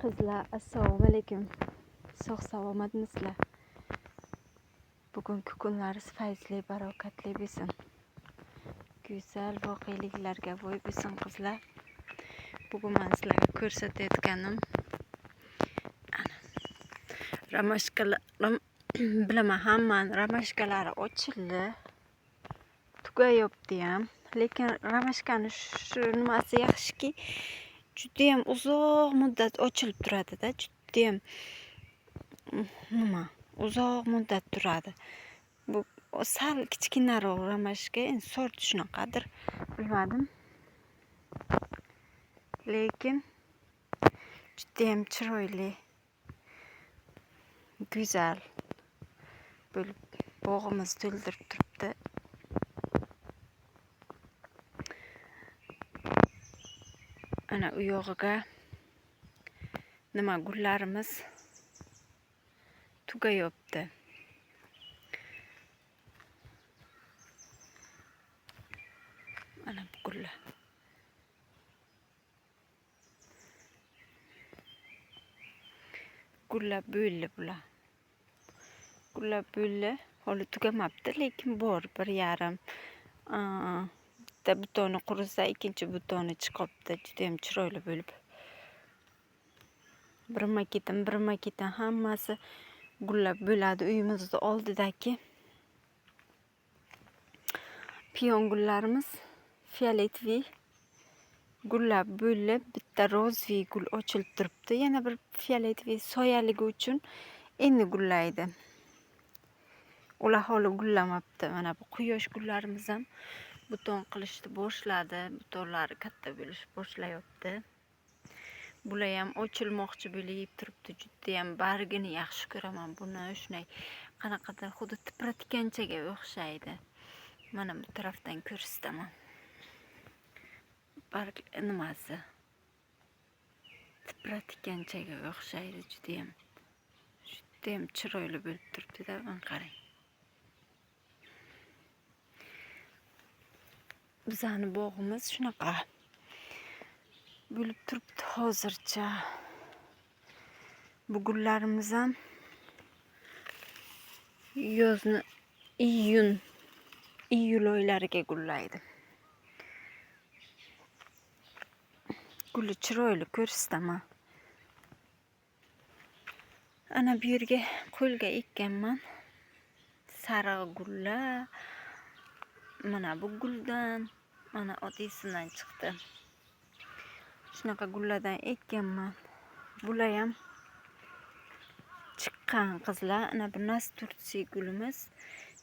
Qizlar, assalomu alaykum. Sog' salomatmisizlar? Bugungi kunlaringiz fayzli, barokatli bo'lsin. Go'zal voqeliklarga boy bo'lsin qizlar. Bugun men sizlarga ko'rsatayotganim ramashkalarim bilaman, hammaning ramashkalari ochildi. Tugayapti ham. Lekin ramashkani shu nimasi yaxshiki, juda ham uzoq muddat ochilib turadi-da, juda ham uzoq muddat turadi. Bu sal kichkinaroq ramashka, endi sorti shunaqadir, bilmadim. Lekin juda ham chiroyli, go'zal bo'lib bog'imiz to'ldirib turibdi. Ana u yog'iga gullarimiz tugayapti. Mana bu gullar. Gullar bo'ldi bular. Gullar bo'ldi, hali tugamabdi, lekin bor bir yarim. Bitta butoni qurisa, ikkinchi butoni chiqibdi. Juda ham chiroyli bo'lib. Birma-ketin hammasi gullar bo'ladi. Uyimizning oldidagi piyon gullarimiz fioletviy gullar bo'lib, bitta rozviy gul ochilib turibdi. Yana bir fioletviy soyaligi uchun endi gullaydi. Ular hali gullamabdi. Mana bu quyosh gullarimiz ham buton qilishni boshladi. Butonlari katta bo'lish boshlayapti. Bular ham ochilmoqchi bo'lib turibdi. Juda ham bargini yaxshi ko'raman. Buni shunday qanaqadir xuddi tipratikanchaga o'xshaydi. Mana bu tarafdan ko'rsataman. Barg nimasi? Tipratikanchaga o'xshaydi juda ham chiroyli bo'lib turibdi-da, mana qarang. Bizning bog'imiz shunaqa bo'lib turibdi hozircha. Bu gullarimiz ham yozni iyul oylariga gullaydi. Guli chiroyli, ko'rsataman. Ana bu yerga qo'lga ekkanman. Sariq gullar. Mana bu guldan, mana oddiysidan chiqdi. Shunaqa gullardan ekkanman. Bular ham chiqqan qizlar. Ana bu nastursiy gulimiz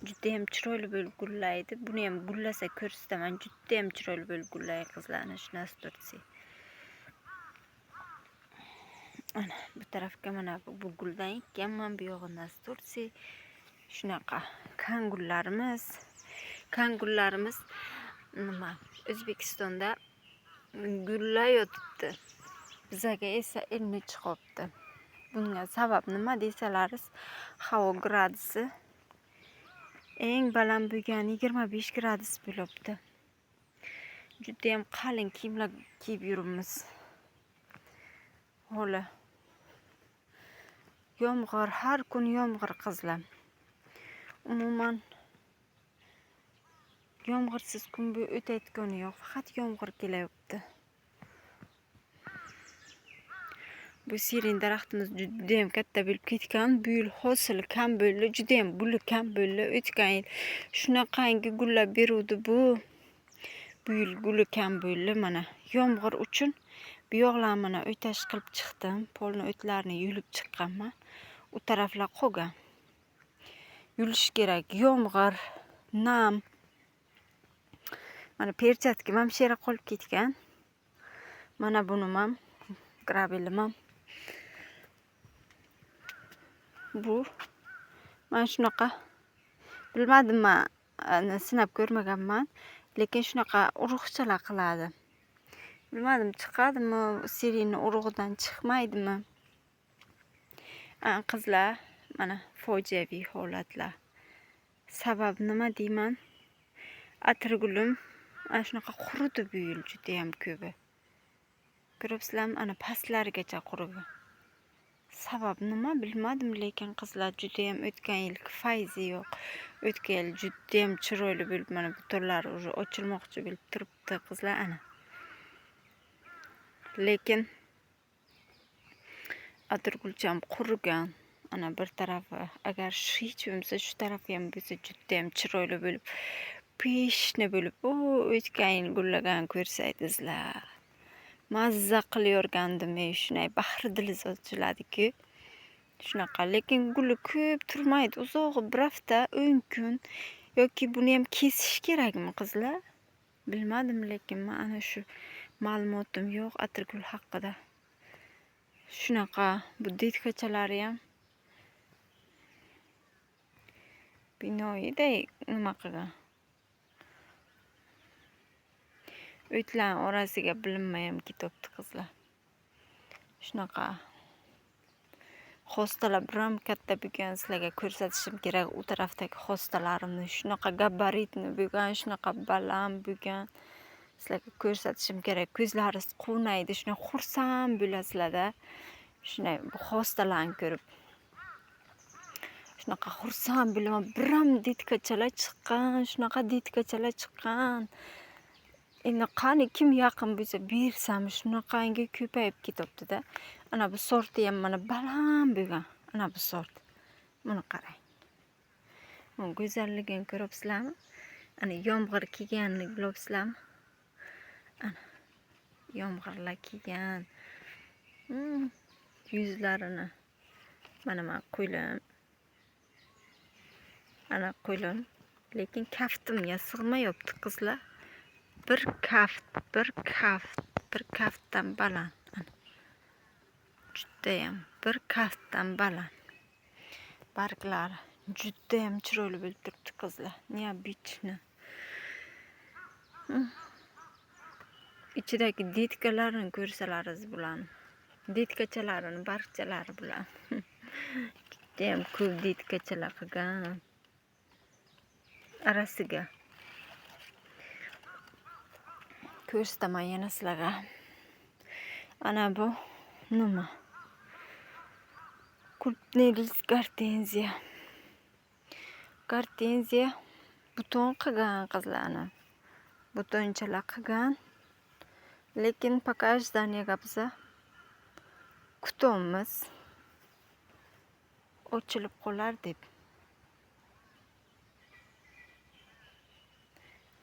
juda ham chiroyli bo'lib gullaydi. Buni ham gullasa ko'rsataman. Juda ham chiroyli bo'lib gullaydi qizlar. Ana shu nastursiy. Ana bu tarafga mana bu guldan ekkanman. Bu yog'i nastursiy. Shunaqa kan gullarimiz O'zbekistonda gullayotibdi. Bizaga esa ilmi chiqibdi. Bunga sabab nima desalaringiz, havo gradusi eng baland bo'lgani 25 gradus bo'libdi. Juda ham qalin kiyimlar kiyib yuribmiz. Holi yomg'ir, har kun yomg'ir qizlar. Umuman yomg'irsiz kun bu o'tayotgani yo'q, faqat yomg'ir kelyapti. Bu sirin daraxtimiz juda ham katta bo'lib ketgan. Bu yil hosili kam bo'ldi, juda ham guli kam bo'ldi. O'tgan yil shunaqangi gullar beruvdi bu. Bu yil guli kam bo'ldi. Mana yomg'ir uchun bu yoqlarni mana o'tash qilib chiqdim. Polni o'tlarini yulib chiqqanman. U taraflar qolgan. Yulish kerak. Yomg'ir, nam. Mana perchatkim ham shera qolib ketgan. Mana buni ham grabelim ham. Bu men shunaqa bilmadim, men sinab ko'rmaganman, lekin shunaqa urug'chalar qiladi. Bilmadim chiqadimi, sirinni urug'idan chiqmaydimi? Qizlar, mana fojiaviy holatlar. Sabab nima deyman? Atirgulim ana shunaqa quridi bu yil juda ham ko'pi. Ko'ryapsizlarmi? Ana pastlarigacha quridi. sabab nima bilmadim, lekin qizlar juda ham o'tgan yilgi fayzi yo'q. O'tgan yil juda ham chiroyli bo'lib, mana butonlari уже ochilmoqchi bo'lib turibdi qizlar ana. Lekin atirgulcham qurigan. Ana bir tarafi, agar hech bo'lmasa shu tarafi ham bo'lsa juda ham chiroyli bo'lib, peshni bo'lib, o'tgan yil gullagan ko'rsaydingizlar. Mazza qilavergandim shunday bahri diliz ochiladi-ku. Shunaqa, lekin guli ko'p turmaydi, uzoq bir hafta, 10 kun yoki buni ham kesish kerakmi qizlar? Bilmadim, lekin men ana shu ma'lumotim yo'q atirgul haqida. Shunaqa, bu detkachalari ham binoyiday nima qilgan. O'tlar orasiga bilinmay ham ketibdi qizlar. Shunaqa. Hostalar biram katta bo'lgan, sizlarga ko'rsatishim kerak u tarafdagi hostalarimni. Shunaqa gabaritni bo'lgan, shunaqa baland bo'lgan. Sizlarga ko'rsatishim kerak. Ko'zlari quvnaydi, shunday xursand bo'lasizlar-da. Shunday bu hostalarni ko'rib. Shunaqa xursand bo'laman. Biram detkachalar chiqqan, shunaqa detkachalar chiqqan. Endi qani kim yaqin bo'lsa bersam, shunaqangi ko'payib ketibdi-da. Ana bu sorti ham mana baland bo'lgan. Ana bu sort. Buni qarang. Bu go'zalligini ko'ryapsizlarmi? Ana yomg'ir kelganini ko'ryapsizlarmi? Ana yomg'irlar kelgan. Yuzlarini mana qo'ylim. Ana qo'ylim, lekin kaftimga sig'mayapti qizlar. Bir kaftdan baland. Judayam bir kaftdan baland. Barglari judayam chiroyli bo'lib turibdi qizlar. Neobichni. Ichidagi detkalarini ko'rsalaringiz bularni. Detkachalarini barchalari bilan. Judayam ko'p detkachalar qilgan. Arasiga ko'rsataman yana sizlarga. Ana bu nima? Kultneris gartenziya. Gartenziya buton qilgan qizlarni. Butonchalar qilgan. Lekin pakajdaniyga biza kutamiz. Ochilib qolar deb.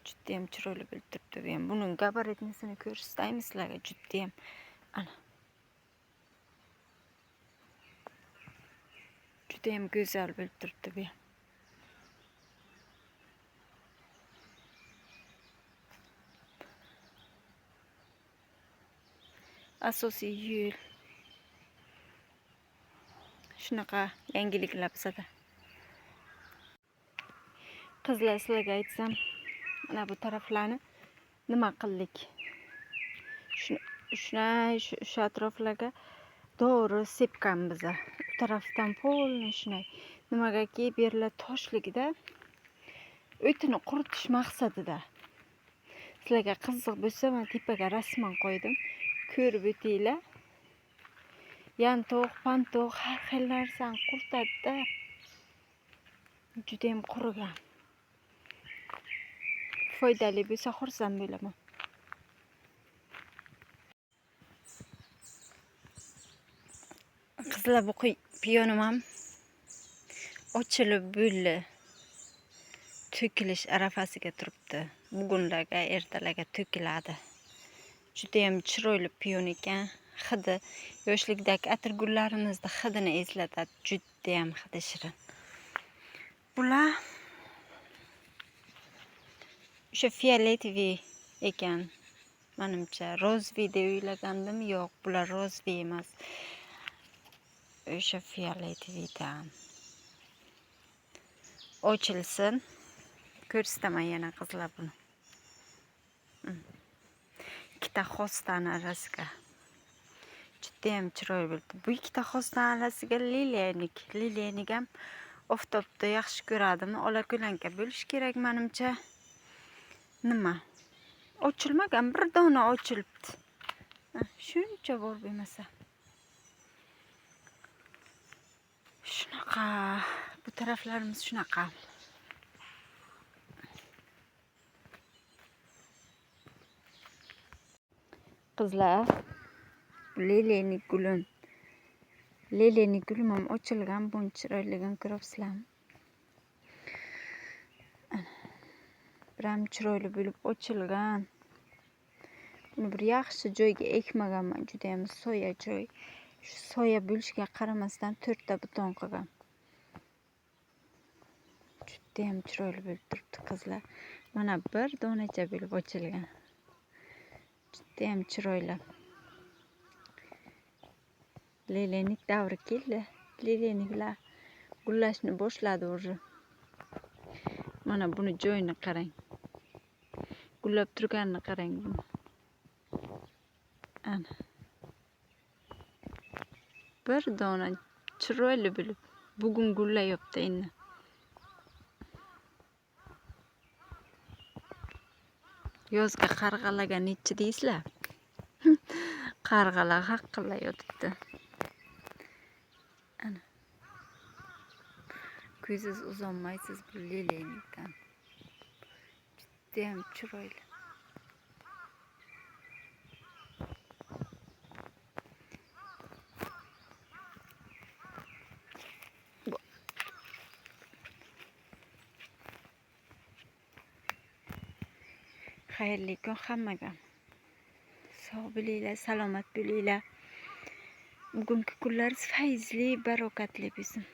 Judayam chiroyli bo'lib turibdi. Buning gabaritnisini ko'rsataymi sizlarga? Judayam ana. Judayam go'zal bo'lib turibdi. Asosiy yo'l. Shunaqa yangiliklar bizada. Qizlar, sizlarga aytsam, mana bu taraflarni nima qildik? Shu atroflarga dori sepgan biza. Bu tarafdan polni shunday. Nimagaki berlar toshligida o'tini quritish maqsadida. Sizlarga qiziq bo'lsa, men tepaga rasman qo'ydim. Ko'rib o'tinglar. Yantoq, pantoq har xil narsani quritadi-da. Juda ham qurigan. Foydali bo'lsa xursand bo'laman. Qizlar, bu piyonim ham ochilib bo'ldi. To'kilish arafasiga turibdi. Bugunlarga, ertalarga to'kiladi. Juda ham chiroyli piyon ekan. Hidi yoshlikdagi atirgullarimizni hidini eslatadi. Juda ham hidi shirin. Bular o'sha fioletoviy ekan. Menimcha rozviy deb o'ylagandim. Yo'q, bular rozviy emas. O'sha fioletovidan. Ochilsin. Ko'rsataman yana qizlar buni. Ikkita xostani arasiga. Juda ham chiroyli bo'ldi. Bu ikkita xostani arasiga liliyanik ham oftobda yaxshi ko'radimi? Ola-ko'lanka bo'lish kerak menimcha. Nima? Ochilmagan, bir dona ochilibdi. Shuncha bor bo'lmasa. Boshqa bu taraflarimiz shunaqa. Qizlar, lelenik gulim. Lelenik gulim ham ochilgan, buni chiroyligini ko'ryapsizlarmi? Biram chiroyli bo'lib ochilgan. Buni bir yaxshi joyga ekmaganman, juda ham soya joy. Shu soya bo'lishiga qaramasdan 4 ta buton qilgan. Juda ham chiroyli bo'lib turibdi qizlar. Mana bir donacha bo'lib ochilgan. Juda ham chiroyli. Lelenik davri keldi. Leleniklar gullashni boshladi уже. Mana buni joyini qarang. Gullab turganini qarang buni. Ana. Bir dona chiroyli bo'lib bugun gullayapti endi. Yozga qarg'alaga nechi deysizlar? Qarg'alar haqillayotibdi. Ana. Ko'zingiz uzonmaysiz bu lelenikdan. Juda ham chiroyli. Xayrli kun hammaga. Sog' bo'linglar, salomat bo'linglar. Bugungi kunlaringiz fayzli, barokatli bo'lsin.